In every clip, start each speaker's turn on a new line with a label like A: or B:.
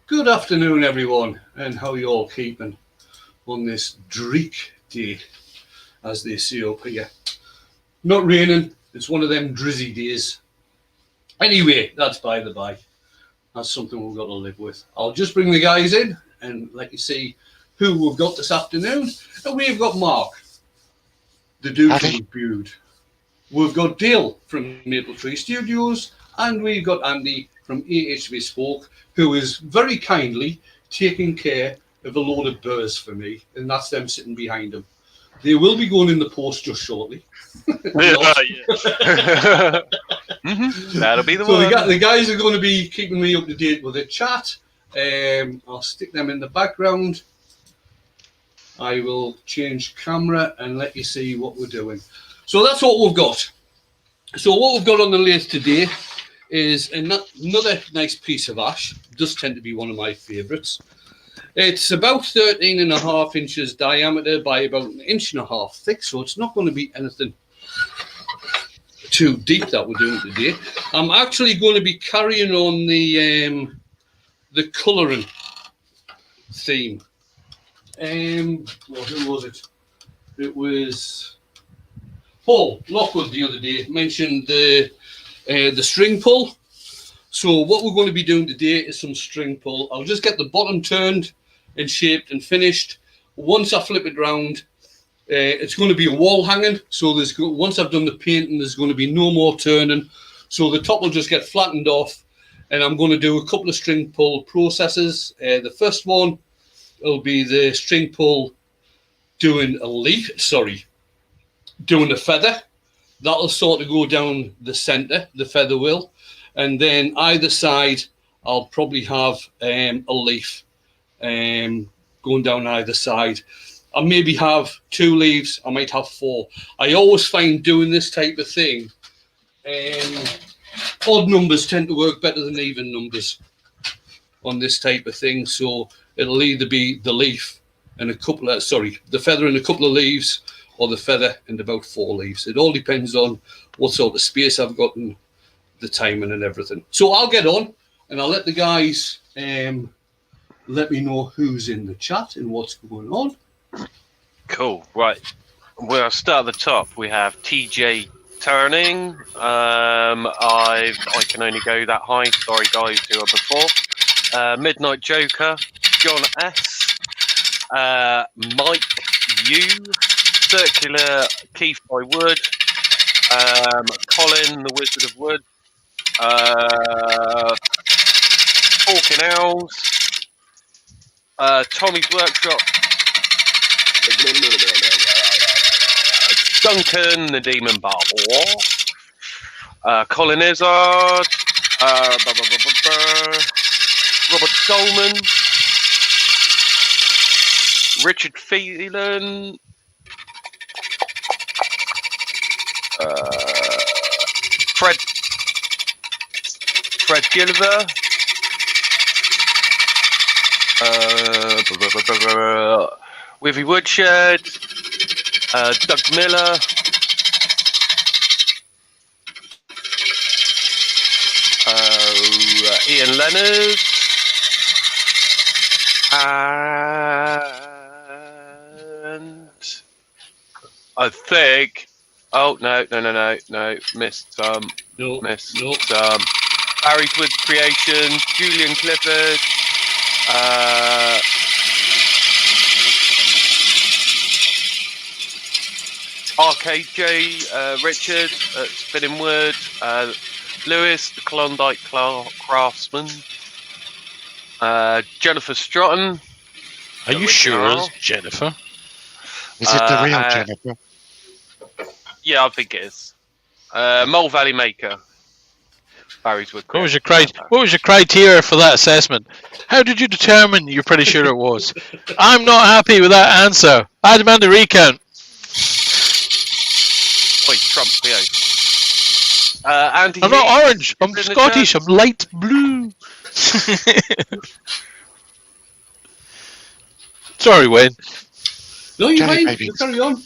A: Good afternoon, everyone, and how you all keeping on this dreek day, as they say up here. Not raining, it's one of them drizzy days. Anyway, that's by the by. That's something we've got to live with. I'll just bring the guys in and let you see who we've got this afternoon. And we've got Mark, the dude from
B: Howdy.
A: Bude. We've got Dale from Maple Tree Studios, and we've got Andy from AH Bespoke, who is very kindly taking care of a load of burrs for me, and that's them sitting behind him. They will be going in the post just shortly.
C: Yeah,
A: Not.
C: yeah. That'll be the
A: So
C: one.
A: the guys are going to be keeping me up to date with the chat. I'll stick them in the background. I will change camera and let you see what we're doing. So that's what we've got. So what we've got on the lathe today is another nice piece of ash. It does tend to be one of my favourites. It's about 13 and a half inches diameter by about an inch and a half thick, so it's not going to be anything too deep that we're doing today. I'm actually going to be carrying on the colouring theme. Well, who was it? It was Paul Lockwood the other day mentioned the string pull. So what we're going to be doing today is some string pull. I'll just get the bottom turned and shaped and finished. Once I flip it round, it's going to be a wall hanging. So once I've done the painting, there's going to be no more turning. So the top will just get flattened off, and I'm going to do a couple of string pull processes. The first one will be the string pull doing a feather. That'll sort of go down the centre, the feather will. And then either side, I'll probably have a leaf going down either side. I maybe have 2 leaves, I might have 4. I always find doing this type of thing, odd numbers tend to work better than even numbers on this type of thing. So it'll either be the leaf and the feather and a couple of leaves, or the feather and about 4 leaves. It all depends on what sort of space I've got and the timing and everything. So I'll get on and I'll let the guys let me know who's in the chat and what's going on.
C: Cool. Right. We'll start at the top. We have TJ turning. I can only go that high. Sorry, guys, who are before. Midnight Joker, John S, Mike U, Circular Keith by Wood, Colin the Wizard of Wood, Talking Owls, Tommy's Workshop, Duncan the Demon Barber, Colin Izzard, Robert Dolman, Richard Phelan, Fred Gilliver, Wivy Woodshed, Doug Miller, Ian Leonard, and I think. Oh no! Missed some.
A: No.
C: Barry's Wood Creation, Julian Clifford, RKJ, Richard at Spinning Wood, Lewis, the Klondike Craftsman, Jennifer Strotton.
B: Are you sure it's Jennifer? Is it the real Jennifer?
C: Yeah, I think it is. Mole Valley Maker. Barry's Wood.
B: What was your criteria for that assessment? How did you determine you're pretty sure it was? I'm not happy with that answer. I demand a recount.
C: Oi, Trump, Leo. Andy,
B: I'm not orange. I'm Scottish. I'm light blue. Sorry, Wayne.
A: No, you're
B: Jelly
A: fine.
B: babies.
A: You carry on.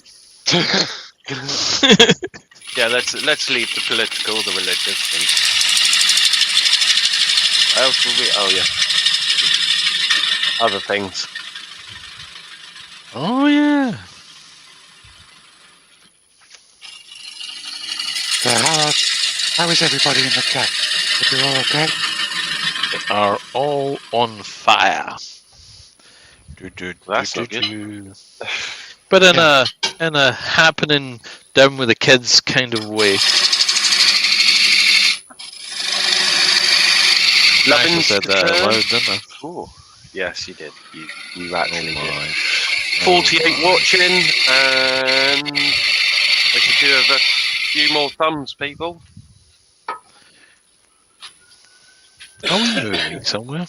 C: Yeah, let's leave the political, the religious. And... What else will we? Oh yeah. other things.
B: Oh yeah.
D: So how is everybody in the chat? Are you all okay?
B: They are all on fire.
C: That's not good.
B: But
D: Yeah.
B: in a happening down with the kids kind of way. I
C: Loving
B: said that out loud, didn't I?
C: Oh, yes, you did. You actually did.
B: my.
C: 48 watching, and we could do with a few more thumbs, people.
B: Are we moving somewhere?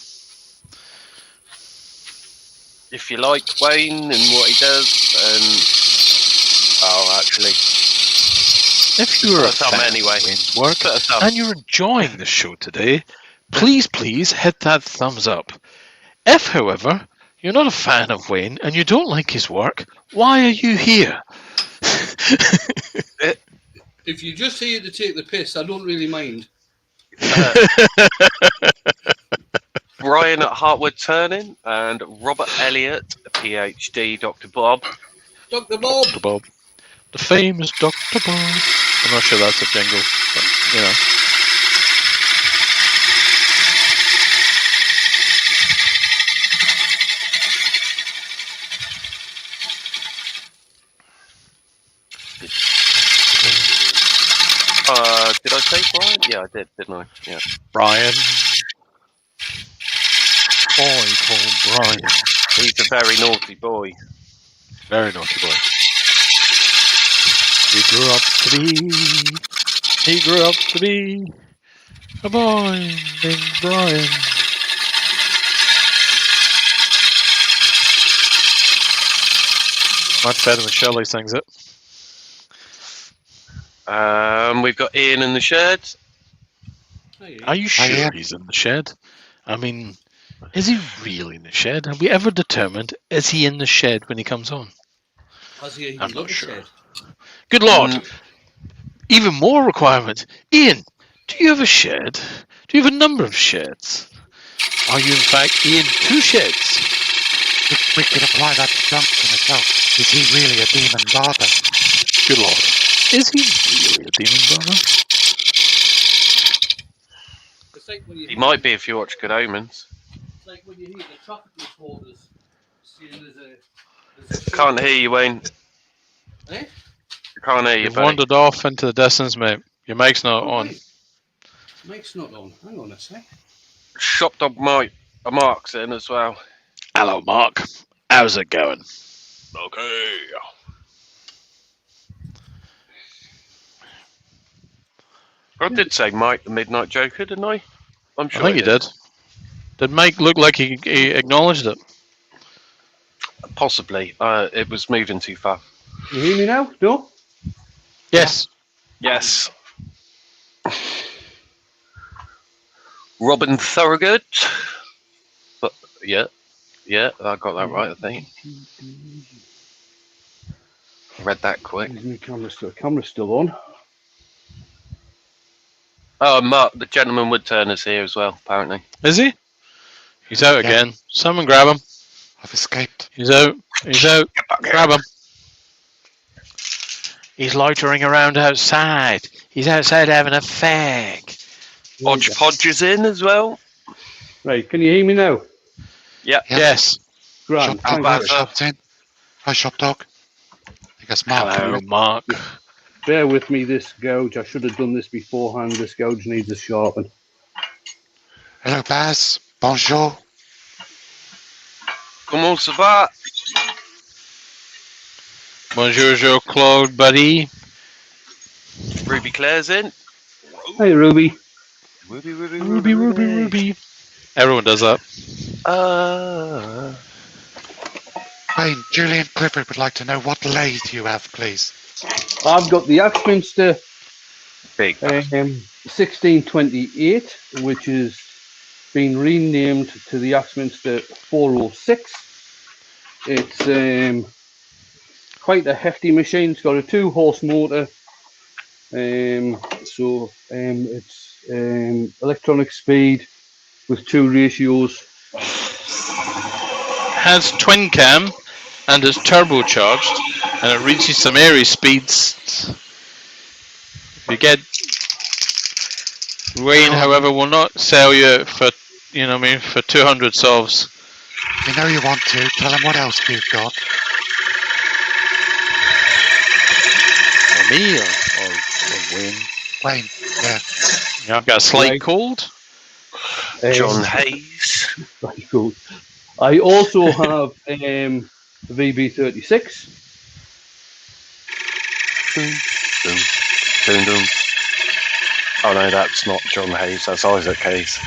C: If you like Wayne and what he does, actually,
B: If you're a
C: put a thumb
B: fan
C: anyway.
B: of Wayne's work
C: Put a thumb.
B: and you're enjoying the show today, please hit that thumbs up. If, however, you're not a fan of Wayne and you don't like his work, why are you here?
A: If you're just here to take the piss, I don't really mind.
C: Brian at Hartwood Turning and Robert Elliott, PhD, Dr. Bob.
A: Dr. Bob!
B: Dr. Bob. The famous Dr. Bob. I'm not sure that's a jingle, but you know.
C: Did I say Brian? Yeah, I did, didn't I? Yeah.
B: Brian. Boy called Brian.
C: He's a very naughty boy.
B: Very naughty boy. He grew up to be a boy named Brian. Much better when Shirley sings it.
C: We've got Ian in the shed.
B: Are you sure
D: Ian.
B: he's in the shed? I mean, is he really in the shed? Have we ever determined, is he in the shed when he comes on?
A: Has he
B: I'm
A: got
B: not
A: a
B: sure.
A: shed?
B: Good Lord! Even more requirement. Ian, do you have a shed? Do you have a number of sheds? Are you in fact Ian two sheds?
D: We could apply that to Duncan as well. Is he really a demon barber?
B: Good Lord. Is he really a demon barber?
A: It's like when you
C: He might be if you watch Good Omens.
A: It's like when you hear the traffic reporters saying there's a
C: Can't hear you, Wayne.
A: Eh?
C: I can't hear you,
B: You've
C: buddy.
B: wandered off into the distance, mate. Your mic's not
A: Oh,
B: on.
A: right. Mike's not on. Hang on a sec.
C: Shop Dog Mark's in as well.
B: Hello, Mark. How's it going?
C: Okay. I did say Mike the Midnight Joker, didn't I? I'm sure
B: I think he did. Did Mike look like he acknowledged it?
C: Possibly. It was moving too far.
A: You hear me now? No?
B: Yes.
C: Yes. Robin Thorogood. But yeah, I got that right. I think. Read that quick.
A: Is my camera's still on?
C: Oh, Mark, the gentleman Woodturner's here as well. Apparently.
B: Is he? He's out
D: Yeah.
B: again. Someone grab him.
D: I've escaped.
B: He's out. He's out. Grab him. He's loitering around outside. He's outside having a fag.
C: Podge Podge is in as well.
A: Right, can you hear me now?
C: Yeah.
B: Yes.
A: Grant,
D: Shop Dog
C: bad,
D: has
C: sir.
D: shopped in. Hi, Shop Dog. I guess Mark.
B: Hello, Mark.
A: bear with me, this gouge. I should have done this beforehand. This gouge needs a sharpen.
D: Hello, Baz. Bonjour.
C: Comment ça va?
B: Bonjour, Claude, buddy.
C: Ruby Claire's in.
A: Hey, Ruby.
B: Ruby. Everyone does that.
D: Wayne, Julian Clifford would like to know what lathe you have, please.
A: I've got the Axminster
C: Big.
A: 1628, which has been renamed to the Axminster 406. It's quite a hefty machine. It's got a 2-horse motor. It's electronic speed with 2 ratios.
B: has twin cam and is turbocharged, and it reaches some airy speeds. You get Wayne, however, will not sell you for, you know what I mean, for 200 solves.
D: You know you want to. Tell him what else you've got.
B: Or me, or Wayne.
D: Wayne, yeah.
B: Yeah, I've got a slight
A: Right.
B: cold.
C: John Hayes.
A: Very good. I also have the VB36.
C: Boom, boom, boom, boom. Oh no, that's not John Hayes. That's Isaac Hayes.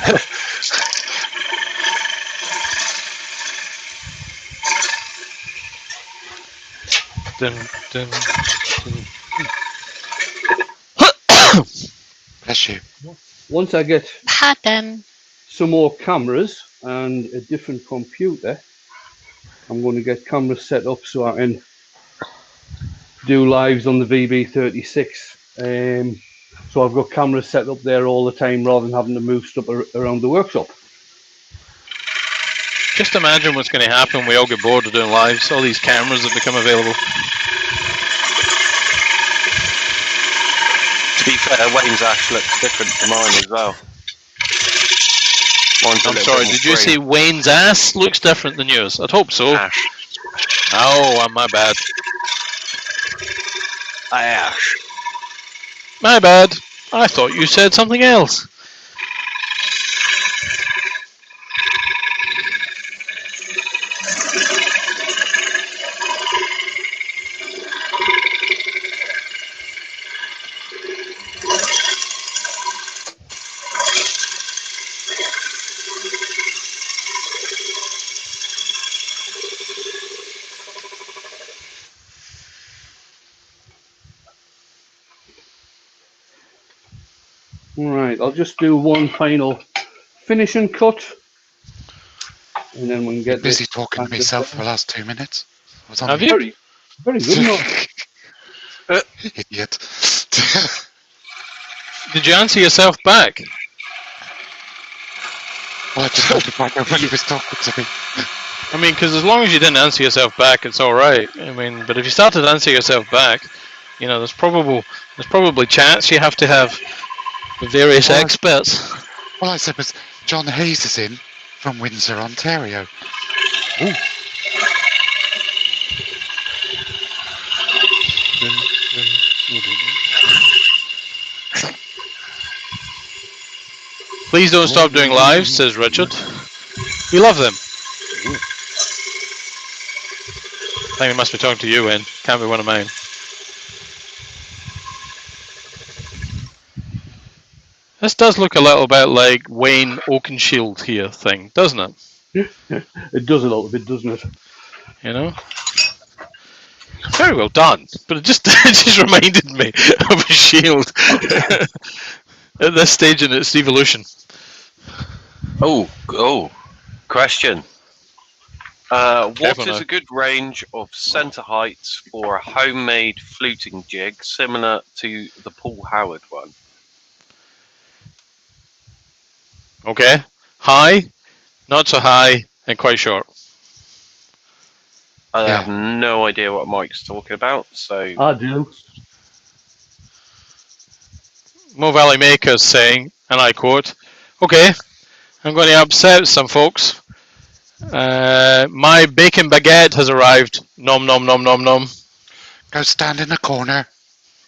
B: Dun, dun, dun.
D: Bless you.
A: Once I get
E: Pardon.
A: some more cameras and a different computer, I'm going to get cameras set up so I can do lives on the VB36. So I've got cameras set up there all the time rather than having to move stuff around the workshop.
B: Just imagine what's going to happen when we all get bored of doing lives. All these cameras that become available.
C: To be fair, Wayne's ash looks different to mine as well. Mine's a
B: I'm
C: little
B: sorry,
C: bit
B: did
C: more
B: you say
C: green.
B: Wayne's ass looks different than yours? I'd hope so.
C: Ash?
B: Oh, my bad.
C: Ash.
B: My bad. I thought you said something else.
A: Right, I'll just do one final finishing cut, and then we can get
D: Busy
A: this
D: talking to
A: back
D: myself for
A: there.
D: the last 2 minutes. I was on
B: Have
D: the-
B: you?
A: Very, very good. No?
D: Idiot.
B: Did you answer yourself back?
D: Well, I just got it back when he was talking to me.
B: I mean, because as long as you didn't answer yourself back, it's all right. I mean, but if you started to answer yourself back, you know, there's probably chats you have to have with various
D: Well,
B: experts.
D: All I said was, John Hayes is in from Windsor, Ontario. Ooh.
B: Please don't stop doing lives, says Richard. We love them. I think he must be talking to you, Wayne. Can't be one of mine. This does look a little bit like Wayne Oakenshield here thing, doesn't it?
A: It does a little bit, doesn't it?
B: You know? Very well done, but it just reminded me of a shield at this stage in its evolution.
C: Oh, question. What
B: Careful
C: is
B: now.
C: a good range of centre heights for a homemade fluting jig similar to the Paul Howard one?
B: Okay, high, not so high, and quite short.
C: I
D: Yeah.
C: have no idea what Mike's talking about, so
A: I do.
B: Mo Valley Maker's saying, and I quote, "Okay, I'm going to upset some folks. My bacon baguette has arrived. Nom nom nom nom nom."
D: Go stand in the corner.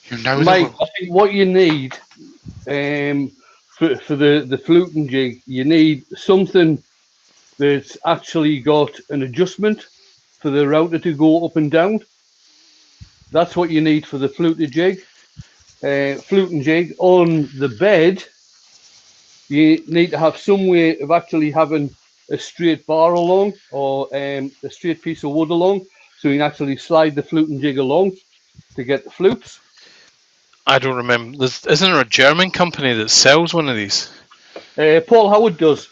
D: You know the
A: Mike,
D: rule.
A: I think what you need for the fluting jig, you need something that's actually got an adjustment for the router to go up and down. That's what you need for the fluting jig. On the bed, you need to have some way of actually having a straight bar along or a straight piece of wood along, so you can actually slide the fluting jig along to get the flutes.
B: I don't remember. Isn't there a German company that sells one of these?
A: Paul Howard does.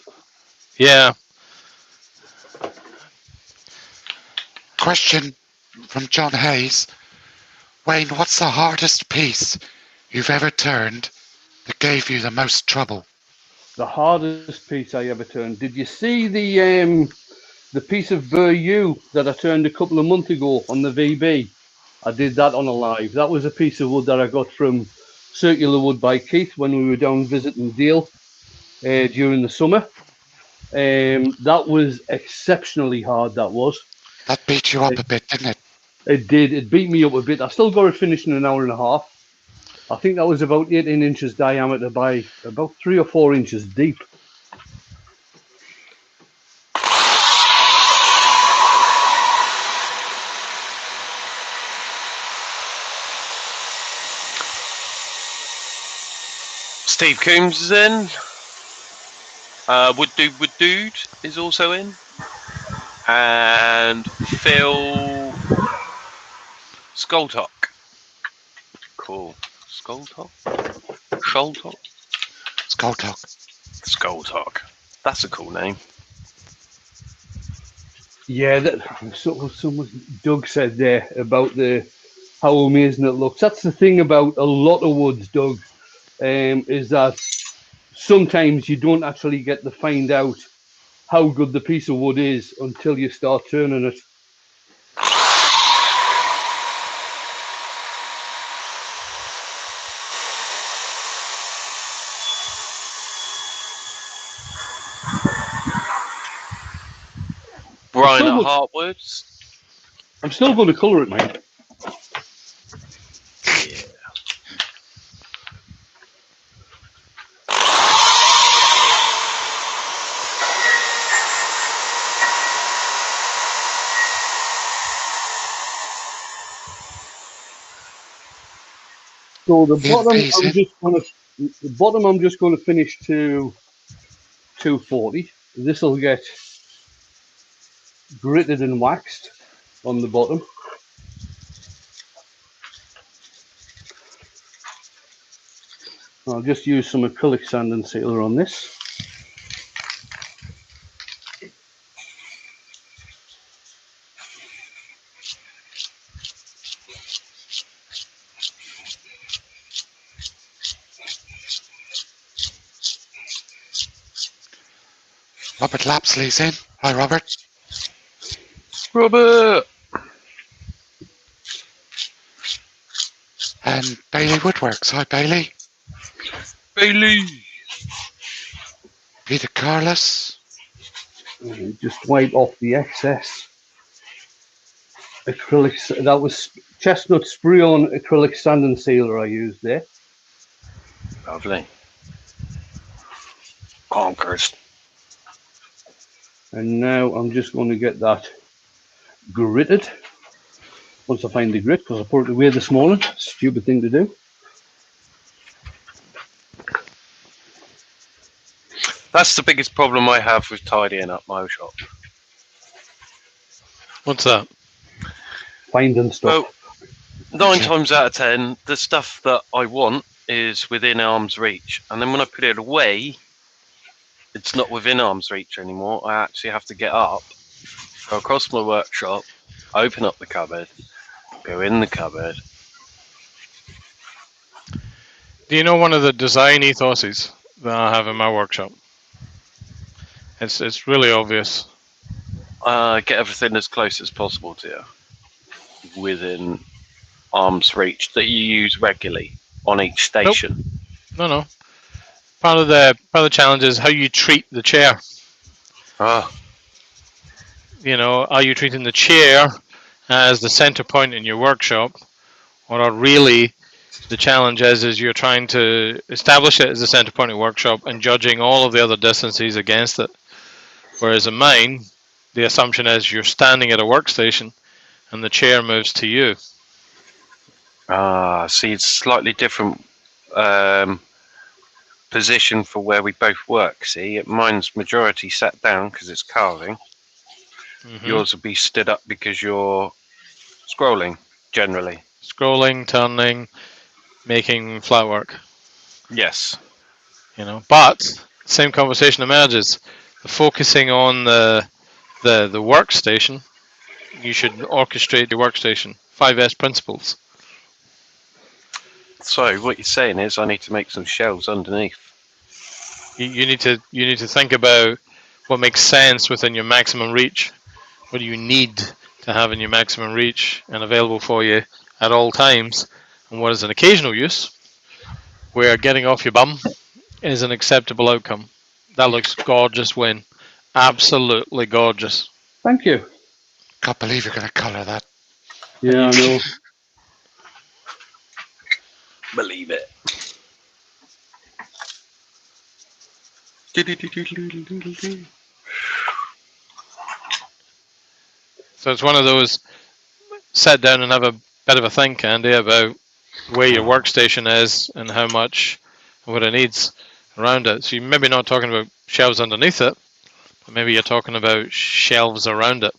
B: Yeah.
D: Question from John Hayes. Wayne, what's the hardest piece you've ever turned that gave you the most trouble?
A: The hardest piece I ever turned. Did you see the the piece of Burr that I turned a couple of months ago on the VB, I did that on a live. That was a piece of wood that I got from Circular Wood by Keith when we were down visiting Dale during the summer. That was exceptionally hard, that was.
D: That beat you up a bit, didn't it?
A: It did. It beat me up a bit. I still got it finished in an hour and a half. I think that was about 18 inches diameter by about 3 or 4 inches deep.
C: Steve Coombs is in. Wood Dude is also in. And Phil Skulltalk. Cool. Skulltalk? Skulltalk? Skulltalk. That's a cool name.
A: Yeah, someone Doug said there about how amazing it looks. That's the thing about a lot of woods, Doug, is that sometimes you don't actually get to find out how good the piece of wood is until you start turning it.
C: Brian at Hartwoods.
A: I'm still going to colour it, mate.
C: Yeah.
A: So the bottom I'm just going to finish to 240. This will get gritted and waxed on the bottom. I'll just use some acrylic sand and sealer on this.
D: Robert Lapsley's in. Hi, Robert.
C: Robert!
D: And Bailey Woodworks. Hi, Bailey.
C: Bailey!
D: Peter Carlos.
A: Just wipe off the excess acrylic. That was chestnut spray on acrylic sand and sealer I used there.
C: Lovely. Conkers.
A: And now I'm just going to get that gritted. Once I find the grit, because I put it away this morning. Stupid thing to do.
C: That's the biggest problem I have with tidying up my shop.
B: What's that?
A: Finding stuff.
C: Well, 9 times out of 10, the stuff that I want is within arm's reach. And then when I put it away, it's not within arm's reach anymore. I actually have to get up, go across my workshop, open up the cupboard, go in the cupboard.
B: Do you know one of the design ethoses that I have in my workshop? It's really obvious.
C: Get everything as close as possible to you, within arm's reach, that you use regularly on each station.
B: Nope. No. Part of the challenge is how you treat the chair. You know, are you treating the chair as the center point in your workshop, or really the challenge is you're trying to establish it as the center point in your workshop and judging all of the other distances against it. Whereas in mine, the assumption is you're standing at a workstation and the chair moves to you.
C: See, it's slightly different position for where we both work. See, mine's majority sat down because it's carving. Mm-hmm. Yours will be stood up because you're scrolling, generally.
B: Scrolling, turning, making flat work.
C: Yes.
B: You know, but same conversation emerges. Focusing on the workstation, you should orchestrate your workstation. 5S principles.
C: So what you're saying is I need to make some shelves underneath.
B: You need to think about what makes sense within your maximum reach. what do you need to have in your maximum reach and available for you at all times, and what is an occasional use where getting off your bum is an acceptable outcome. That looks gorgeous, Wayne. Absolutely gorgeous.
A: Thank you.
D: Can't believe you're going to colour that.
A: Yeah, I know.
C: Believe it.
B: So it's one of those, sit down and have a bit of a think, Andy, about where your workstation is and how much and what it needs around it. So you're maybe not talking about shelves underneath it, but maybe you're talking about shelves around it.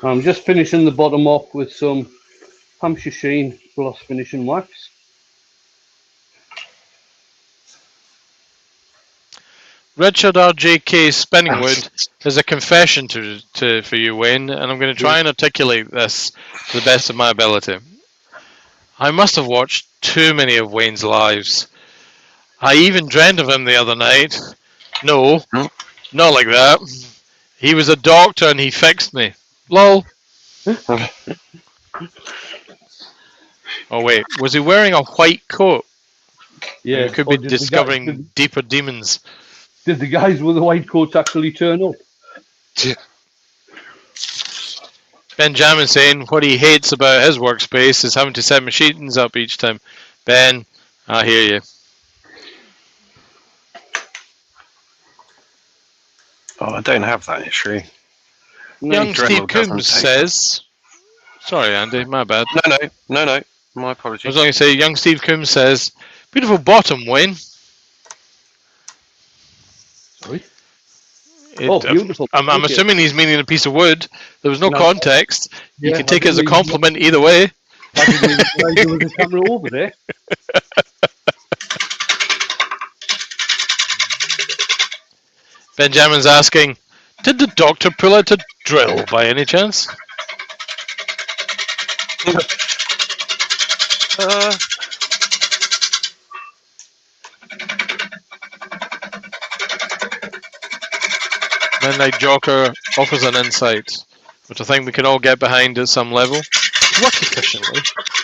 A: I'm just finishing the bottom off with some Hampshire Sheen gloss finishing wax.
B: Richard RJK Spinningwood is a confession for you, Wayne, and I'm going to try and articulate this to the best of my ability. I must have watched too many of Wayne's lives. I even dreamed of him the other night. No, not like that. He was a doctor and he fixed me. Lol. Oh wait, was he wearing a white coat?
A: Yeah,
B: We could be discovering deeper demons.
A: Did the guys with the white coats actually turn up?
D: Yeah.
B: Benjamin saying what he hates about his workspace is having to set machines up each time. Ben, I hear you.
C: Oh, I don't have that issue.
B: Young
C: Dremel
B: Steve
C: doesn't
B: Coombs
C: take
B: says, sorry Andy, my bad.
C: No. My
B: I
C: apologies.
B: was going to say, young Steve Coombs says, beautiful bottom, Wayne.
A: Sorry? Beautiful.
B: I'm assuming he's meaning a piece of wood. There was no context. You can take it as a compliment either way.
A: I didn't even realize there was a camera over there.
B: Benjamin's asking, did the doctor pull out a drill by any chance? Midnight Joker offers an insight, which I think we can all get behind at some level. To work efficiently,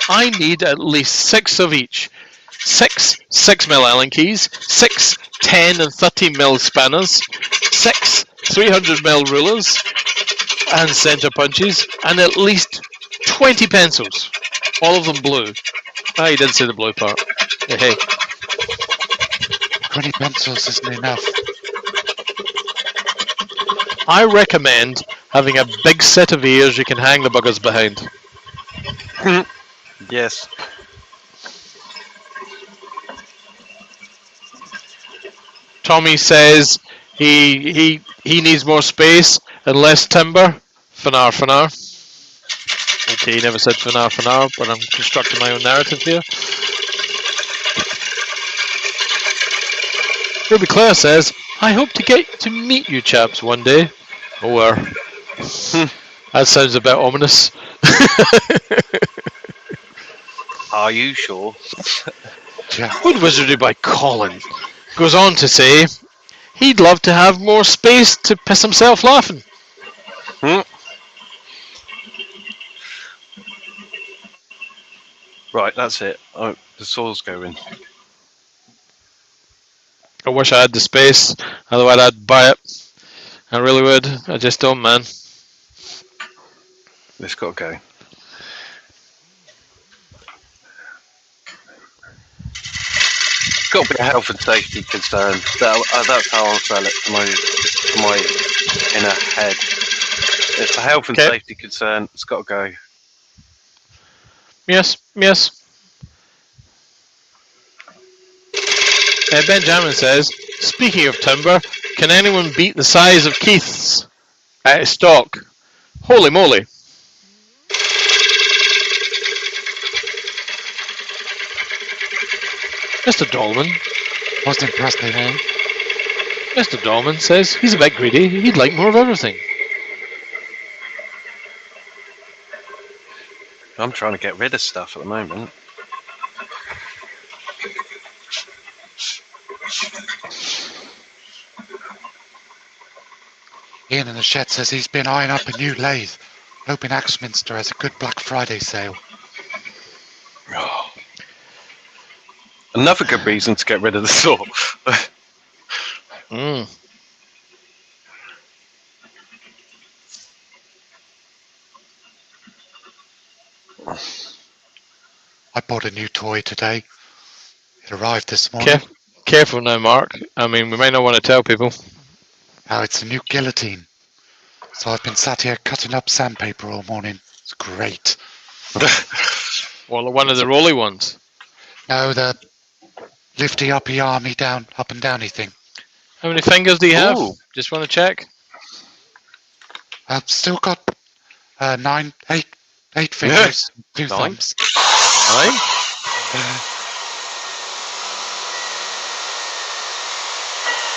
B: I need at least 6 of each. 6 6mm Allen keys, 6 10 and 30mm spanners, 6 300mm rulers and center punches, and at least 20 pencils. All of them blue. Ah, he did say the blue part. Hey.
D: 20 pencils isn't enough.
B: I recommend having a big set of ears you can hang the buggers behind.
C: Yes.
B: Tommy says he needs more space and less timber. Fanar. Okay, he never said fanar, but I'm constructing my own narrative here. Ruby Claire says, I hope to get to meet you chaps one day. Oh, that sounds a bit ominous.
C: Are you sure?
B: Wood Wizardry by Colin goes on to say he'd love to have more space to piss himself laughing.
C: Right, that's it. Oh, the saw's going.
B: I wish I had the space, otherwise I'd buy it. I really would. I just don't, man.
C: It's got to go. Got to be a health and safety concern. That's how I'll sell it to my inner head. It's a health and safety concern. It's got to go.
B: Yes. Benjamin says, speaking of timber, can anyone beat the size of Keith's out of stock? Holy moly. Mr. Dolman.
D: Wasn't impressed by that.
B: Mr. Dolman says he's a bit greedy. He'd like more of everything.
C: I'm trying to get rid of stuff at the moment.
D: Ian in the shed says he's been eyeing up a new lathe, hoping Axminster has a good Black Friday sale.
C: Another good reason to get rid of the saw.
B: Mm.
D: I bought a new toy today. It arrived this morning.
B: Careful now, Mark. I mean, we may not want to tell people.
D: Oh, it's a new guillotine. So I've been sat here cutting up sandpaper all morning. It's great.
B: Well, one of the rolly ones.
D: No, the lifty uppy army down, up and downy thing.
B: How many fingers do you have?
C: Ooh.
B: Just want to check.
D: I've still got eight fingers, 2
C: 9.
D: thumbs.
B: 9.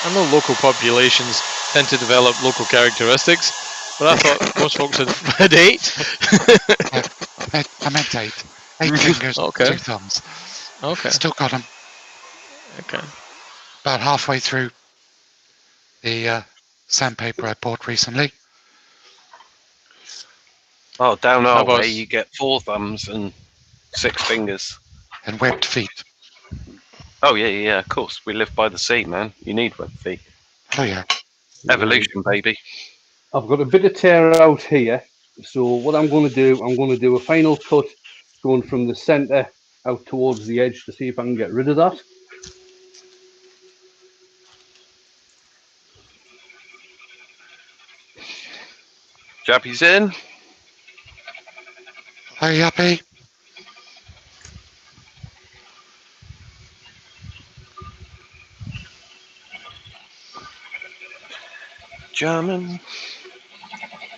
B: I know local populations tend to develop local characteristics, but I thought most folks had 8.
D: I meant 8. 8 fingers,
B: Okay.
D: 2 thumbs.
B: Okay.
D: Still got them.
B: Okay.
D: About halfway through the sandpaper I bought recently.
C: Oh, down
B: How
C: our
B: about-
C: way, you get 4 thumbs and 6 fingers.
D: And webbed feet.
C: Oh, yeah, of course. We live by the sea, man. You need webbed feet.
D: Oh yeah.
C: Evolution, baby.
A: I've got a bit of tear out here. So what I'm going to do a final cut going from the centre out towards the edge to see if I can get rid of that.
C: Jabby's in.
D: Hi, Yappy.
C: German.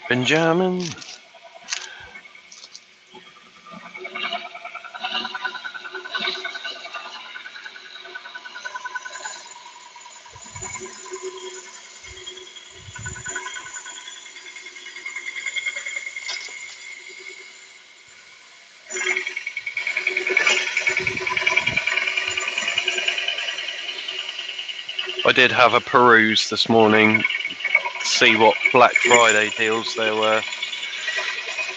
C: Benjamin. I did have a peruse this morning to see what Black Friday deals there were.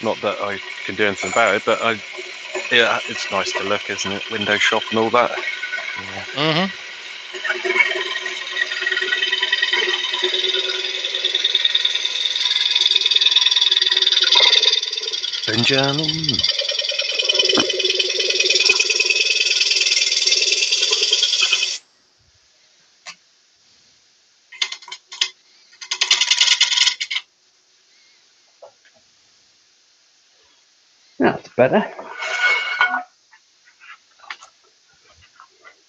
C: Not that I can do anything about it, but yeah, it's nice to look, isn't it? Window shop and all that.
B: Mm-hmm.
C: Benjamin.
A: That's better.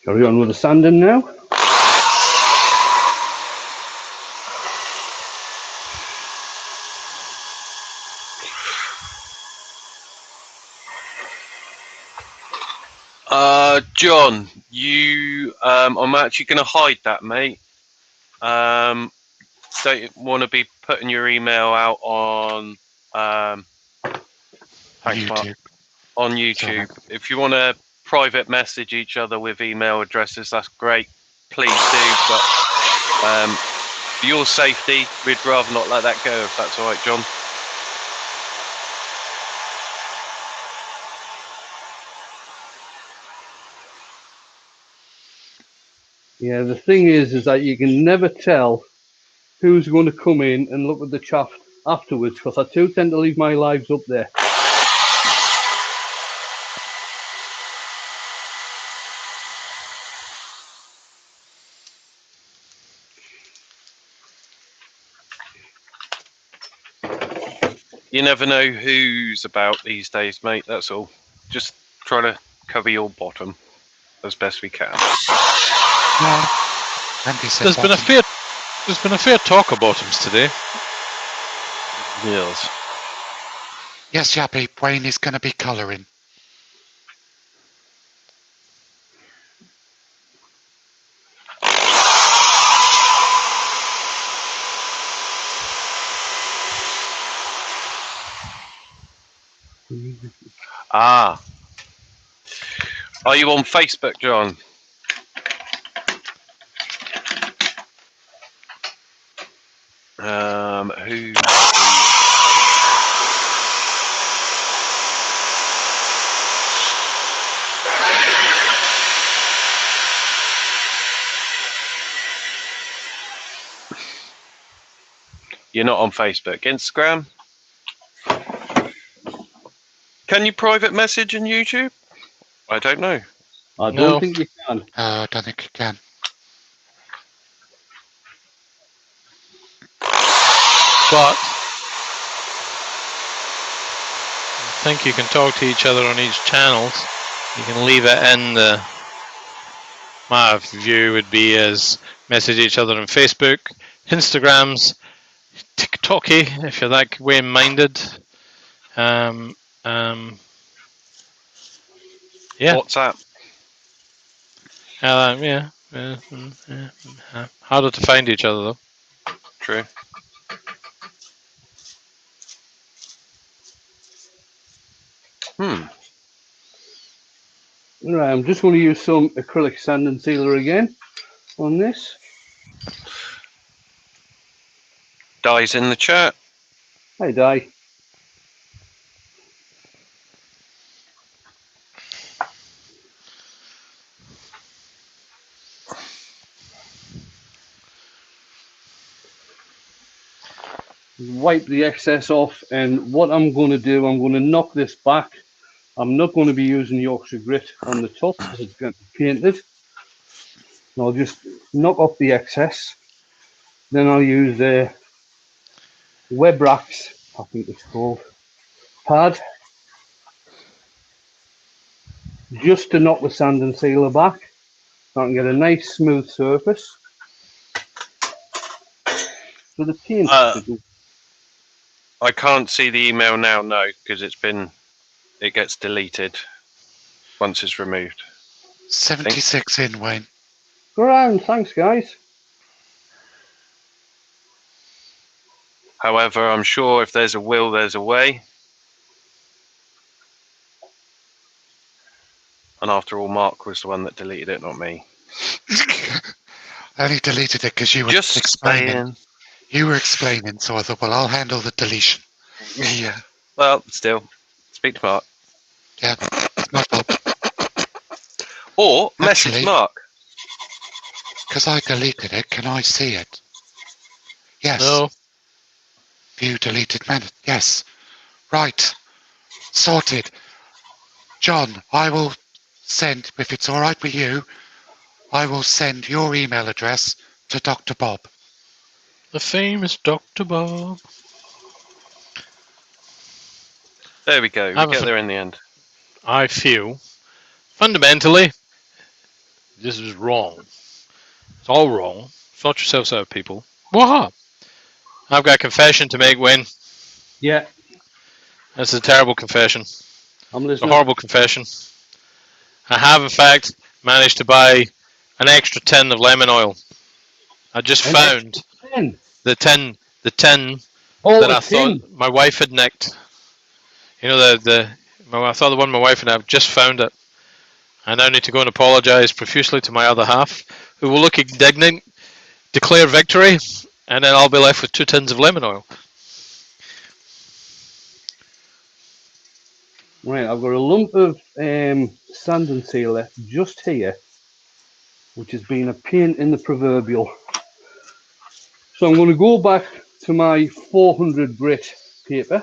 A: Carry on with the sanding now.
C: John, I'm actually going to hide that, mate. Don't want to be putting your email out on thanks, Mark.
D: YouTube.
C: On YouTube. If you want to private message each other with email addresses, that's great. Please do. But for your safety, we'd rather not let that go, if that's all right, John.
A: Yeah, the thing is that you can never tell who's going to come in and look at the chaff afterwards, because I too tend to leave my lives up there.
C: You never know who's about these days, mate. That's all. Just try to cover your bottom as best we can.
D: No. Andy said
B: There's been a fair talk of bottoms today.
C: Yes.
D: Yes, Yappy. Wayne is going to be colouring.
C: Ah. Are you on Facebook, John? Who? You're not on Facebook. Instagram? Can you private message in YouTube? I don't know.
A: I
B: No.
A: don't think you can.
D: I don't think you can.
B: But I think you can talk to each other on each channels. You can leave it in the. My view would be as message each other on Facebook, Instagrams, TikToky if you're that way minded. Yeah.
C: WhatsApp.
B: Yeah. Harder to find each other though.
C: True.
A: Right, I'm just going to use some acrylic sand and sealer again on this.
C: Dies in the chat.
A: Hi, Di. Wipe the excess off, and what I'm going to do, I'm going to knock this back. I'm not going to be using Yorkshire grit on the top because it's going to be painted. I'll just knock off the excess. Then I'll use web racks, I think it's called, pad, just to knock the sand and sealer back so I can get a nice smooth surface for the paint to go.
C: I can't see the email now, no, because it gets deleted once it's removed.
D: 76 in, Wayne.
A: Go around, thanks guys.
C: However, I'm sure if there's a will, there's a way. And after all, Mark was the one that deleted it, not me.
D: I only deleted it because you were
C: Just
D: explaining.
C: saying.
D: You were explaining, so I thought, well, I'll handle the deletion.
C: Yeah. Well, still, speak to Mark.
D: Yeah, it's my fault.
C: Or message
D: Actually-
C: Mark.
D: Because I deleted it, can I see it? Yes.
B: No.
D: View deleted minute. Yes. Right. Sorted. John, I will send, if it's all right with you, I will send your email address to Dr. Bob.
B: The famous Dr. Bob.
C: There we go. We
B: Have a
C: get
B: fin-
C: there in the end.
B: I feel fundamentally this is wrong. It's all wrong. Sort yourselves out, people. Waha! I've got a confession to make, Wayne.
A: Yeah,
B: This is a terrible confession.
A: I'm
B: It's a
A: listening.
B: horrible confession. I have, in fact, managed to buy an extra tin of lemon oil. I just
A: An
B: found
A: Tin.
B: the tin
A: Oh,
B: that
A: a
B: I
A: tin.
B: thought my wife had nicked. You know, I thought the one my wife and I have just found it. I now need to go and apologise profusely to my other half, who will look indignant, declare victory, and then I'll be left with 2 tins of lemon oil.
A: Right, I've got a lump of sand and sealer just here, which has been a pain in the proverbial. So I'm going to go back to my 400 grit paper.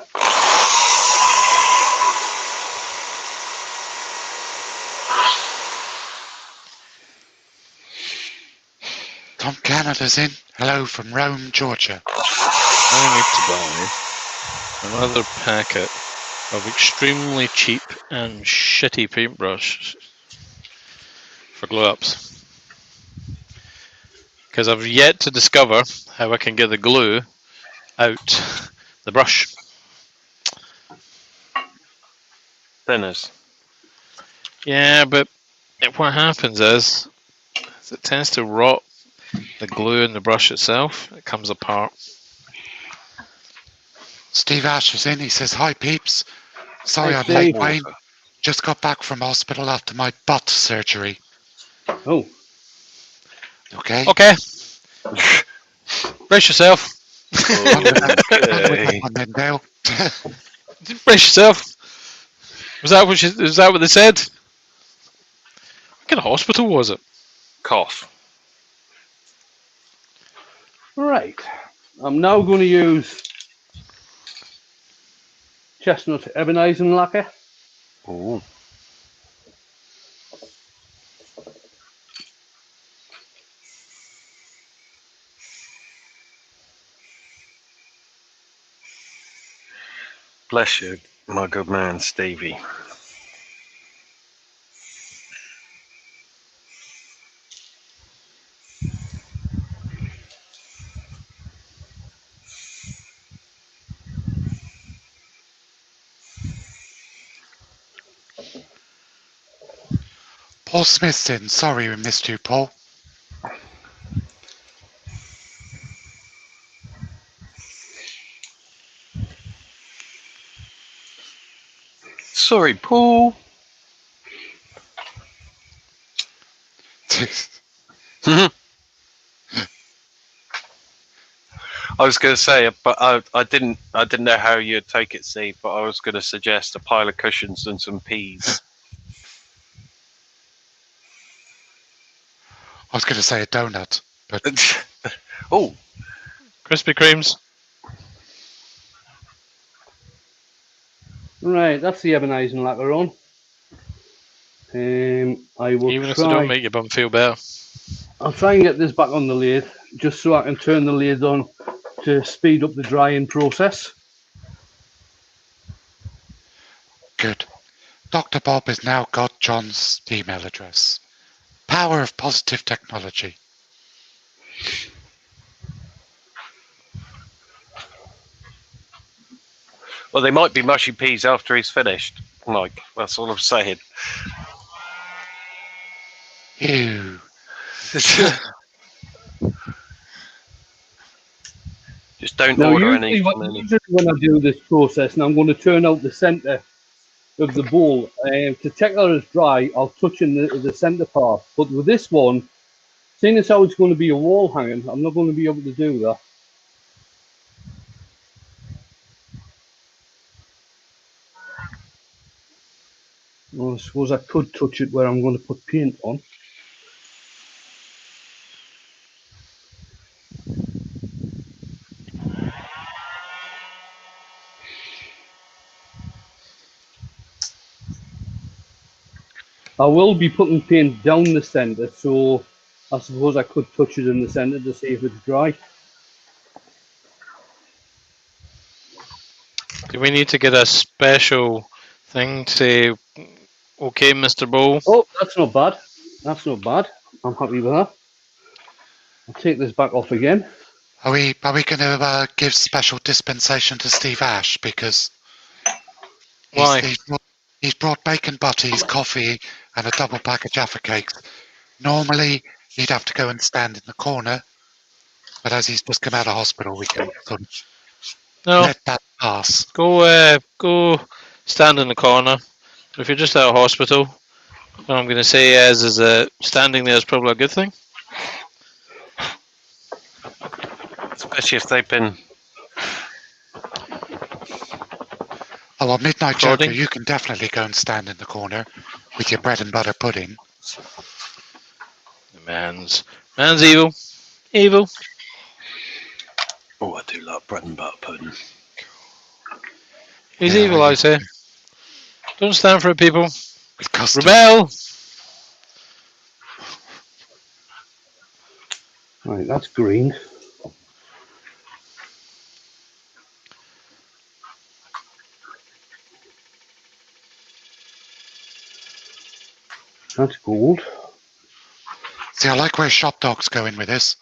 D: Tom Canada's in. Hello from Rome, Georgia.
B: I need to buy another packet of extremely cheap and shitty paintbrushes for glue-ups. Because I've yet to discover how I can get the glue out the brush.
C: Thinners.
B: Yeah, but what happens is it tends to rot the glue in the brush itself. It comes apart.
D: Steve Ash is in. He says, hi, peeps. Sorry
A: Hi,
D: I'm late,
A: Steve.
D: Wayne. Just got back from hospital after my butt surgery.
A: Oh,
D: Okay?
B: Okay. Brace yourself.
D: On with that
C: Okay.
D: one then, Dale.
B: Brace yourself. Was that what they said? What kind of hospital was it?
C: Cough.
A: Right. I'm now going to use chestnut ebonizing lacquer.
C: Ooh. Bless you, my good man, Stevie.
D: Paul Smith's in. Sorry we missed you, Paul.
C: Sorry, Paul. I was going to say, but I didn't know how you'd take it, Steve. But I was going to suggest a pile of cushions and some peas.
D: I was going to say a donut, but
C: Oh,
B: Krispy Kremes.
A: Right, that's the ebonizing lacquer on. I will
B: Even if they don't
A: try.
B: make your bum feel better.
A: I'll try and get this back on the lathe, just so I can turn the lathe on to speed up the drying process.
D: good. Dr. Bob has now got John's email address. Power of positive technology.
C: well, they might be mushy peas after he's finished. Mike, that's all I'm saying.
D: Ew.
C: Just don't
A: Now,
C: order any
A: usually,
C: from any.
A: usually when I do this process, and I'm going to turn out the centre of the bowl, to check that it's dry, I'll touch in the centre part. But with this one, seeing as how it's going to be a wall hanging, I'm not going to be able to do that. Well, I suppose I could touch it where I'm going to put paint on. I will be putting paint down the centre, so I suppose I could touch it in the centre to see if it's dry.
B: Do we need to get a special thing to say, okay, Mr. Bowl?
A: Oh, that's not bad. That's not bad. I'm happy with that. I'll take this back off again.
D: Are we going to give special dispensation to Steve Ash because
B: Why?
D: he's brought bacon butties, coffee, and a double pack of Jaffa cakes. Normally he'd have to go and stand in the corner, but as he's just come out of hospital, we can sort of
B: No,
D: let that pass.
B: go stand in the corner. If you're just out of hospital, what I'm going to say is that standing there is probably a good thing.
C: Especially if they've been.
D: Oh, well, Midnight
B: Prodding.
D: Joker, you can definitely go and stand in the corner with your bread and butter pudding.
B: Man's evil. Evil.
C: Oh, I do love bread and butter pudding.
B: He's
D: Yeah,
B: evil, I say. Don't stand for it, people.
D: With custard.
B: Rebel.
A: Right, that's green. That's gold.
D: See, I like where Shop Dog's going with this.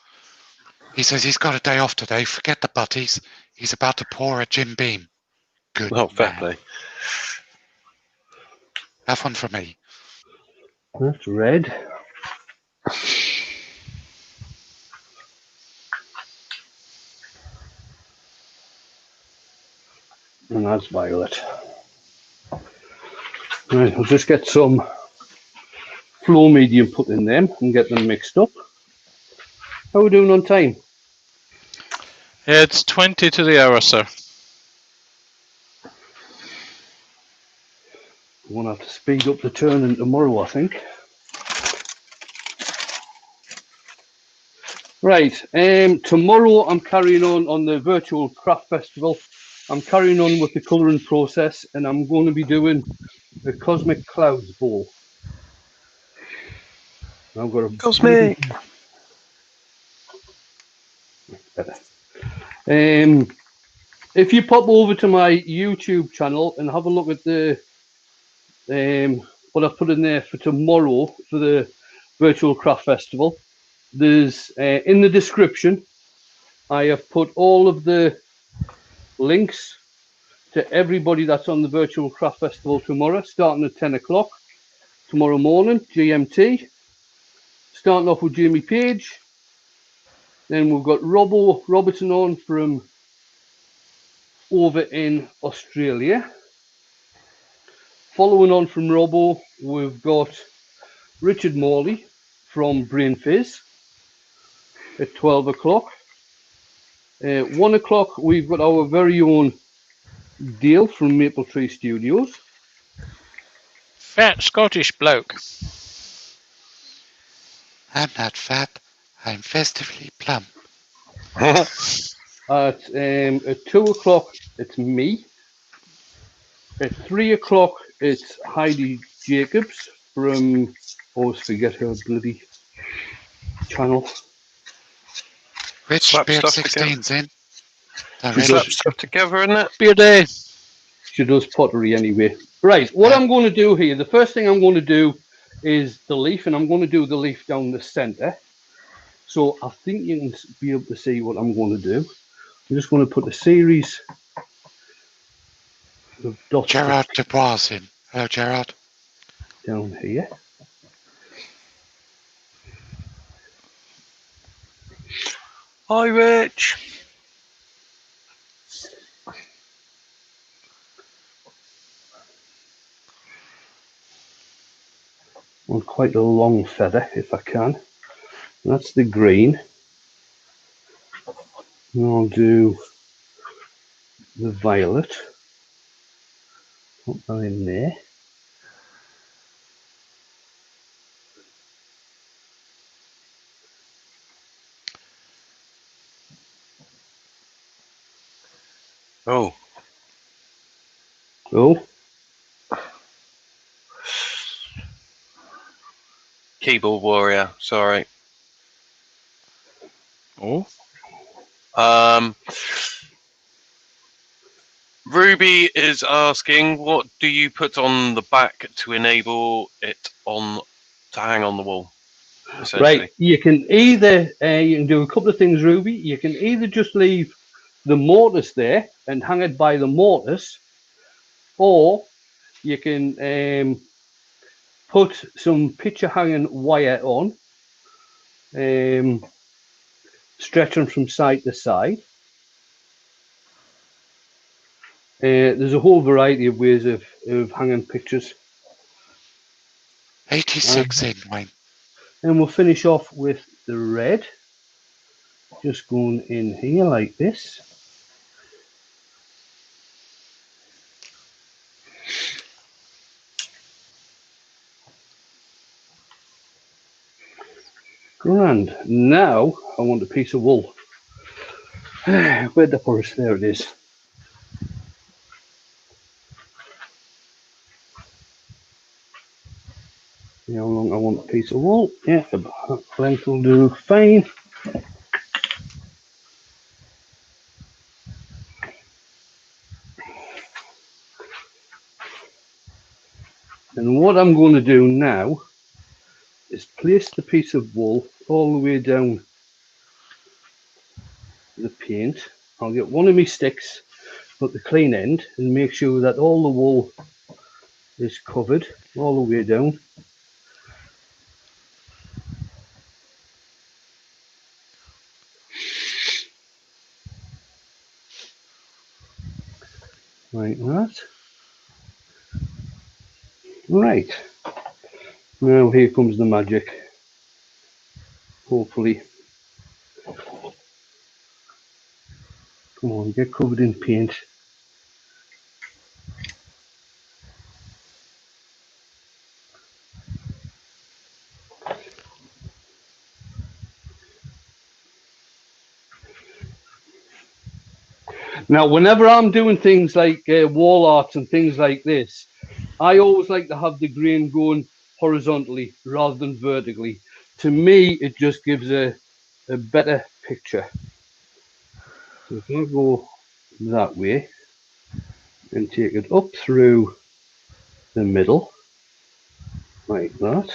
D: He says he's got a day off today. Forget the butties. He's about to pour a Jim Beam. Good
C: Oh, fair
D: man.
C: play.
D: Have one for me.
A: That's red. And that's violet. Right, I'll just get some flow medium put in them and get them mixed up. How are we doing on time?
B: It's 20 to the hour, sir.
A: I'm going to have to speed up the turning tomorrow, I think. Right, tomorrow I'm carrying on the virtual craft festival. I'm carrying on with the colouring process, and I'm going to be doing the Cosmic Clouds Bowl. I've got a
C: Cosmic.
A: better. If you pop over to my YouTube channel and have a look at the what I've put in there for tomorrow for the virtual craft festival, there's in the description I have put all of the links to everybody that's on the virtual craft festival tomorrow, starting at 10 o'clock tomorrow morning, GMT. Starting off with Jamie Page. Then we've got Robertson on from over in Australia. Following on from Robbo, we've got Richard Morley from Brain Fizz at 12 o'clock. 1 o'clock, we've got our very own Dale from Maple Tree Studios.
B: Fat Scottish bloke.
D: I'm not fat. I'm festively plump.
A: At 2 o'clock, it's me. At 3 o'clock, it's Heidi Jacobs from, always forget her bloody channel.
D: Rich
C: Slap
D: Beard
C: stuff
D: 16's in. Not
A: She
D: Rich.
C: Slap stuff together, isn't it?
B: Beer day.
A: She does pottery anyway. Right, what I'm going to do here, the first thing I'm going to do is the leaf, and I'm going to do the leaf down the centre. So I think you can be able to see what I'm going to do. I'm just going to put a series of dots
D: Gerard Dubois in. Hello, Gerard.
A: down here.
C: Hi, Rich.
A: On quite a long feather, if I can. That's the green. And I'll do the violet. Put that in there.
C: Oh,
A: Oh,
C: keyboard warrior. Sorry.
B: Oh.
C: Ruby is asking, what do you put on the back to enable it to hang on the wall?
A: right. You can either you can do a couple of things, Ruby. You can either just leave the mortise there and hang it by the mortise, or you can put some picture hanging wire on, stretch them from side to side. There's a whole variety of ways of hanging pictures.
D: 86 in, Wayne.
A: And we'll finish off with the red. Just going in here like this. Grand. Now I want a piece of wool. Where'd the purse? There it is. See how long I want a piece of wool. Yeah, the length will do fine. And what I'm going to do now is place the piece of wool all the way down the paint. I'll get one of my sticks at the clean end and make sure that all the wool is covered all the way down. Like that. Right. Now here comes the magic. Hopefully. Come on, get covered in paint. Now, whenever I'm doing things like wall arts and things like this, I always like to have the grain going horizontally rather than vertically. To me, it just gives a better picture. So if I go that way and take it up through the middle, like that,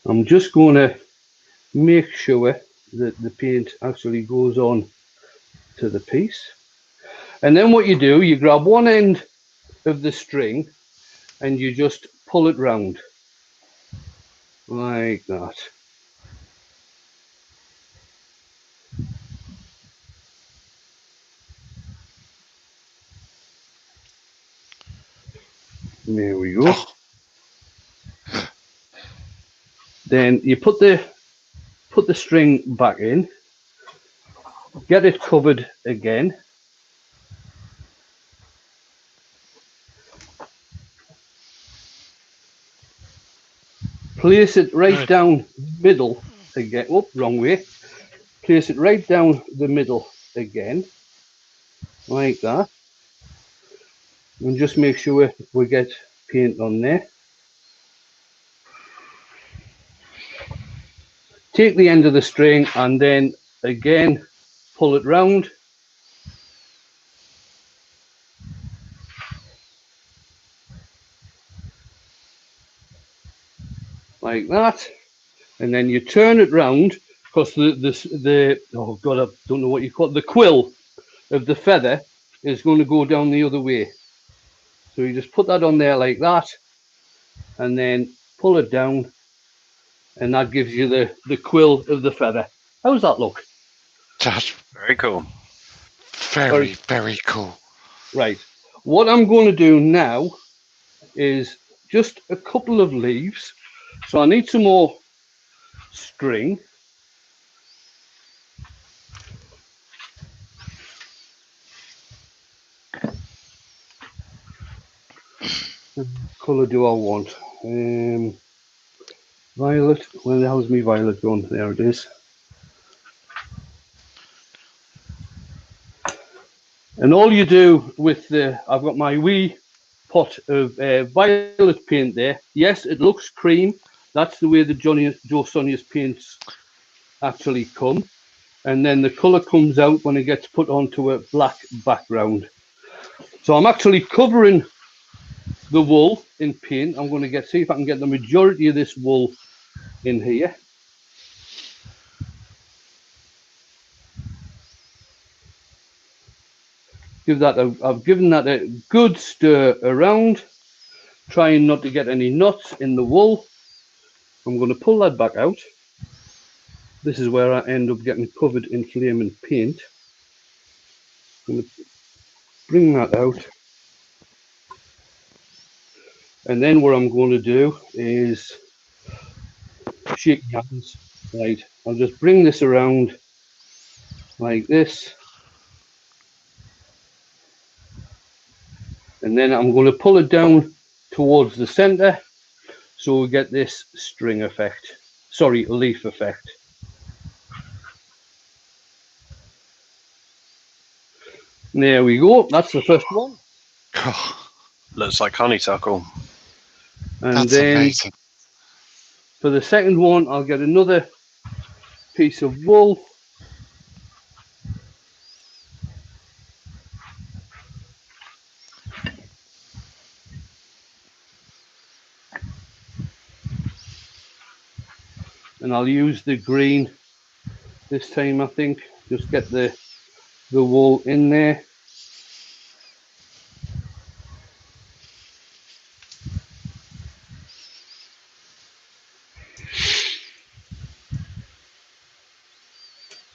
A: I'm just going to make sure that the paint actually goes on to the piece. And then what you do, you grab one end of the string and you just pull it round like that. There we go.
D: Oh,
A: Then you put the string back in, get it covered again. Place it right down the middle again. Oh, wrong way. Place it right down the middle again, like that. And just make sure we get paint on there. Take the end of the string and then again pull it round. Like that. And then you turn it round because the oh god, I don't know what you call it, the quill of the feather is going to go down the other way. So you just put that on there like that and then pull it down and that gives you the quill of the feather. How does that look?
D: that's
C: Very cool.
D: very, very cool.
A: Right. What I'm going to do now is just a couple of leaves. So I need some more string. What colour do I want? Violet. Where the hell's my violet gone? There it is. And all you do with I've got my wee pot of violet paint there. Yes, it looks cream. That's the way the Joe Sonia's paints actually come. And then the colour comes out when it gets put onto a black background. So I'm actually covering the wool in paint. I'm going to see if I can get the majority of this wool in here. I've given that a good stir around, trying not to get any knots in the wool. I'm going to pull that back out. This is where I end up getting covered in flaming paint. I'm going to bring that out. And then what I'm going to do is shake hands. Right, I'll just bring this around like this. And then I'm going to pull it down towards the center so we get this string effect. Sorry, leaf effect. There we go. That's the first one.
D: Oh,
C: Looks like honeysuckle.
A: And
D: that's
A: then
D: amazing.
A: for the second one, I'll get another piece of wool. And I'll use the green this time, I think. Just get the wool in there.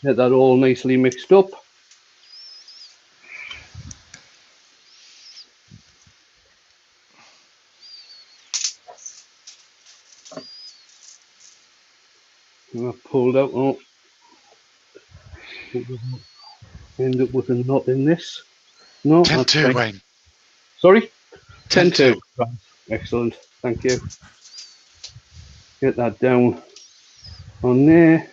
A: Get that all nicely mixed up. And I've pulled out. Oh, end up with a knot in this. No,
D: 10
A: that's
D: 2,
A: fine.
D: Wayne.
A: Sorry?
D: 10 2.
A: 10-2. Right. Excellent. Thank you. Get that down on there.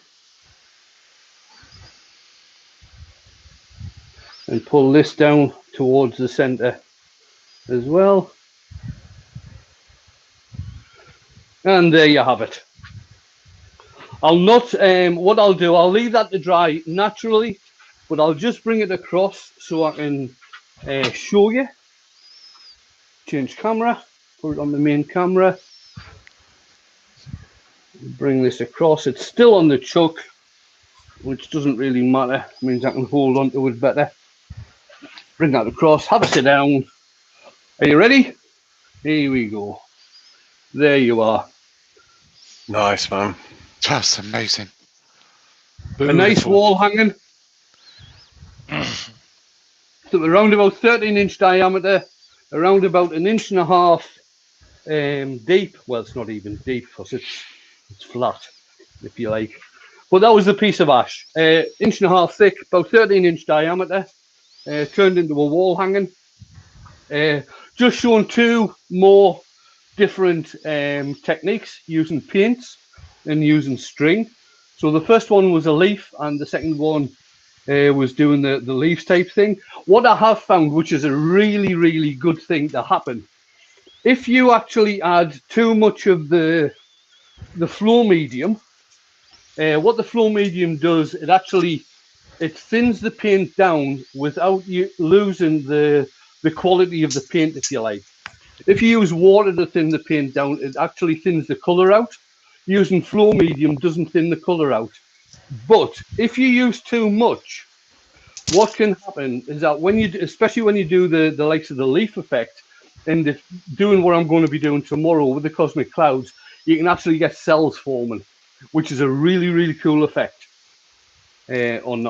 A: And pull this down towards the center as well. And there you have it. I'll not, what I'll do, I'll leave that to dry naturally, but I'll just bring it across so I can show you. Change camera, put it on the main camera. Bring this across. It's still on the chuck, which doesn't really matter. It means I can hold on to it better. Bring that across, have a sit down. Are you ready? Here we go. There you are.
C: Nice, man.
D: That's amazing.
A: A nice
D: Beautiful.
A: wall hanging. So around about 13-inch diameter, around about 1.5 inches deep. Well, it's not even deep because it's flat, if you like. But that was the piece of ash. 1.5 inches thick, about 13-inch diameter, turned into a wall hanging. Just showing two more different techniques using paints and using string. So the first one was a leaf, and the second one was doing the leaves type thing. What I have found, which is a really, really good thing to happen, if you actually add too much of the flow medium, what the flow medium does, it thins the paint down without you losing the quality of the paint, if you like. If you use water to thin the paint down, it actually thins the color out. Using flow medium doesn't thin the color out. But if you use too much, what can happen is that when you, especially when you do the likes of the leaf effect, and doing what I'm going to be doing tomorrow with the cosmic clouds, you can actually get cells forming, which is a really, really cool effect on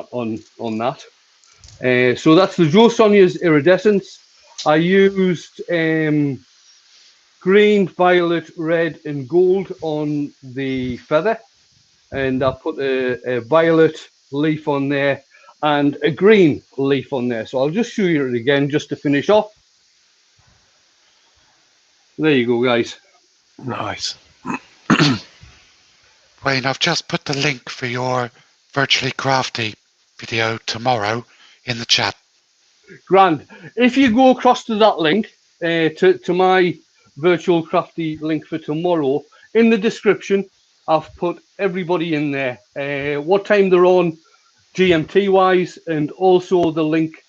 A: that. So that's the Joe Sonia's iridescence. I used green, violet, red, and gold on the feather, and I put a violet leaf on there and a green leaf on there. So I'll just show you it again just to finish off. There you go, guys.
C: Nice.
D: Wayne, I've just put the link for your Virtually Crafty video tomorrow in the chat.
A: Grand. If you go across to that link, to my virtual crafty link for tomorrow, in the description, I've put everybody in there. What time they're on, GMT wise, and also the link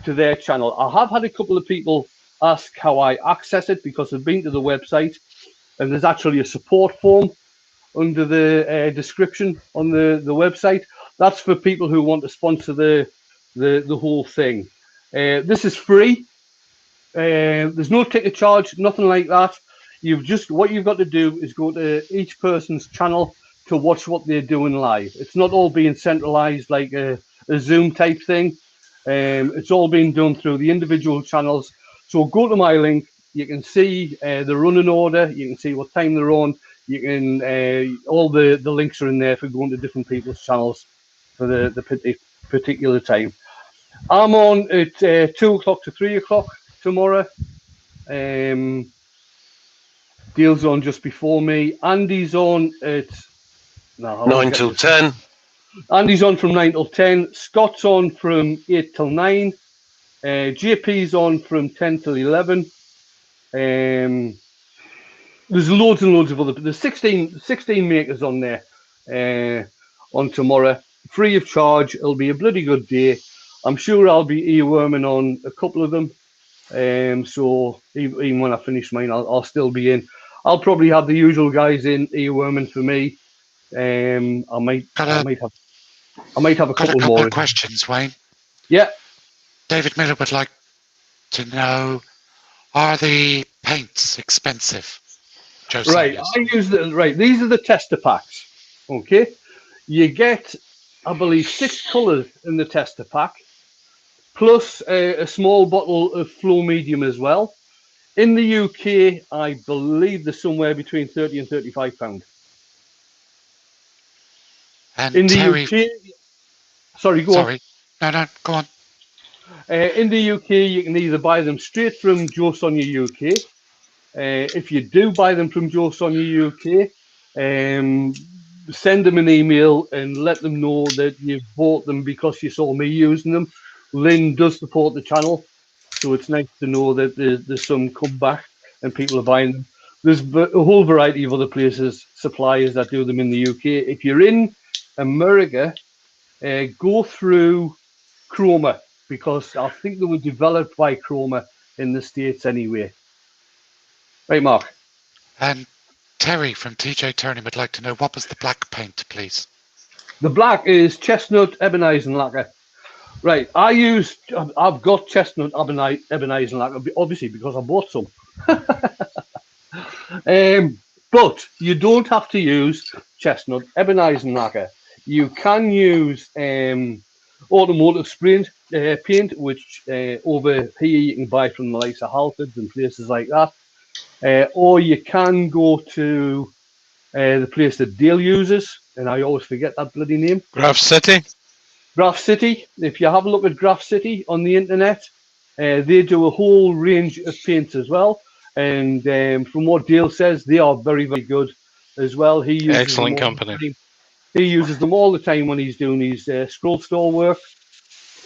A: to their channel. I have had a couple of people ask how I access it because they've been to the website, and there's actually a support form under the description on the website. That's for people who want to sponsor the whole thing. This is free. There's no ticket charge, nothing like that. What you've got to do is go to each person's channel to watch what they're doing live. It's not all being centralized like a Zoom type thing. It's all being done through the individual channels. So go to my link. You can see the running order. You can see what time they're on. You can all the links are in there for going to different people's channels for the particular time. I'm on at 2 o'clock to 3 o'clock tomorrow. Deal's on just before me. Andy's on at
C: 9 till 10.
A: Andy's on from 9 till 10. Scott's on from 8 till 9. JP's on from 10 till 11. There's loads and loads of other. There's 16 makers on there on tomorrow, free of charge. It'll be a bloody good day. I'm sure I'll be earworming on a couple of them. So even when I finish mine, I'll still be in. I'll probably have the usual guys in earworming for me. I might have a couple more.
D: Of questions, Wayne.
A: Yeah.
D: David Miller would like to know: are the paints expensive? Joseph,
A: Right.
D: yes.
A: I use these are the tester packs. Okay. You get, I believe, 6 colours in the tester pack, plus a small bottle of flow medium as well. In the UK, I believe they're somewhere between £30 and £35.
D: And
A: In the
D: Terry,
A: UK, sorry, go on.
D: No, go on.
A: In the UK, you can either buy them straight from Joe Sonia UK. If you do buy them from Joe Sonia UK, send them an email and let them know that you've bought them because you saw me using them. Lynn does support the channel, so it's nice to know that there's some comeback and people are buying them. There's a whole variety of other places, suppliers that do them in the UK. If you're in America, go through Chroma, because I think they were developed by Chroma in the States anyway. Right, Mark?
D: And Terry from TJ Turning would like to know, what was the black paint, please?
A: The black is chestnut ebonizing lacquer. Right, I've got chestnut ebonizing lacquer, obviously, because I bought some. But you don't have to use chestnut ebonizing lacquer. You can use automotive paint, which over here you can buy from the likes of Halfords and places like that. Or you can go to the place that Dale uses, and I always forget that bloody name.
B: Graph City.
A: Graph City. If you have a look at Graph City on the internet, they do a whole range of paints as well. And from what Dale says, they are very, very good as well. He uses
B: Excellent company.
A: He uses them all the time when he's doing his scroll store work.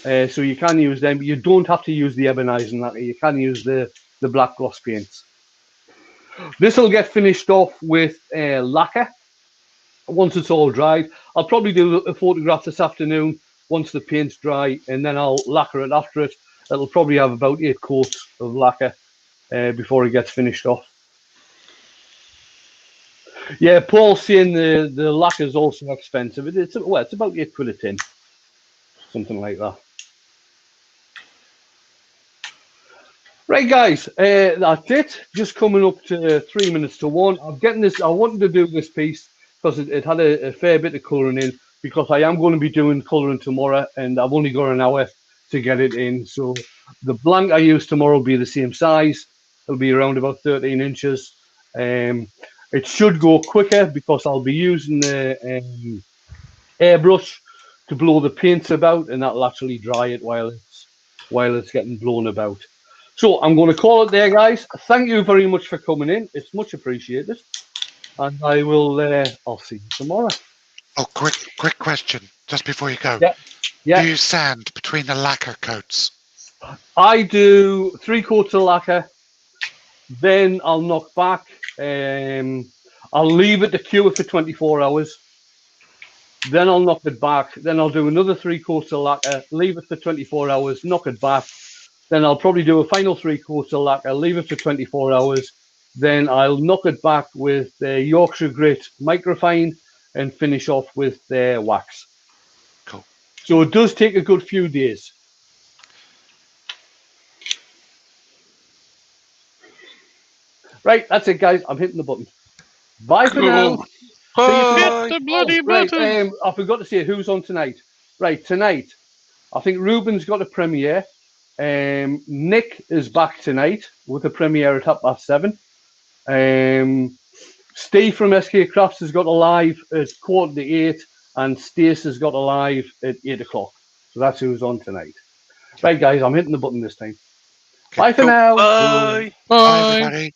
A: So you can use them. You don't have to use the ebonizing lacquer. You can use the black gloss paints. This will get finished off with lacquer once it's all dried. I'll probably do a photograph this afternoon once the paint's dry, and then I'll lacquer it after it. It'll probably have about 8 coats of lacquer before it gets finished off. Yeah, Paul's saying the lacquer is also expensive. It's about £8 a tin, something like that. Right, guys, that's it. Just coming up to 3 minutes to 1. I'm getting this. I wanted to do this piece because it had a fair bit of colouring in, because I am going to be doing colouring tomorrow, and I've only got an hour to get it in. So the blank I use tomorrow will be the same size. It'll be around about 13 inches. It should go quicker because I'll be using the airbrush to blow the paints about, and that'll actually dry it while it's getting blown about. So I'm going to call it there, guys. Thank you very much for coming in. It's much appreciated. And I will, I'll see you tomorrow.
D: Oh, quick question, just before you go.
A: Yeah.
D: Do you sand between the lacquer coats?
A: I do 3 coats of lacquer. Then I'll knock back. I'll leave it to cure for 24 hours. Then I'll knock it back. Then I'll do another 3 coats of lacquer, leave it for 24 hours, knock it back. Then I'll probably do a final 3 coats of lacquer, leave it for 24 hours. Then I'll knock it back with Yorkshire Grit Microfine and finish off with wax.
D: Cool.
A: So it does take a good few days. Right, that's it, guys. I'm hitting the button. Bye for now.
C: Bye.
B: Hit the bloody
A: Right,
B: button.
A: I forgot to say who's on tonight. Right, tonight, I think Ruben's got a premiere. Nick is back tonight with a premiere at 7:30. Steve from SK Crafts has got a live at 7:45, and Stace has got a live at 8 o'clock. So that's who's on tonight. Right, guys, I'm hitting the button this time.
D: Okay,
A: Bye for
D: cool.
A: now.
C: Bye.
D: Bye, everybody.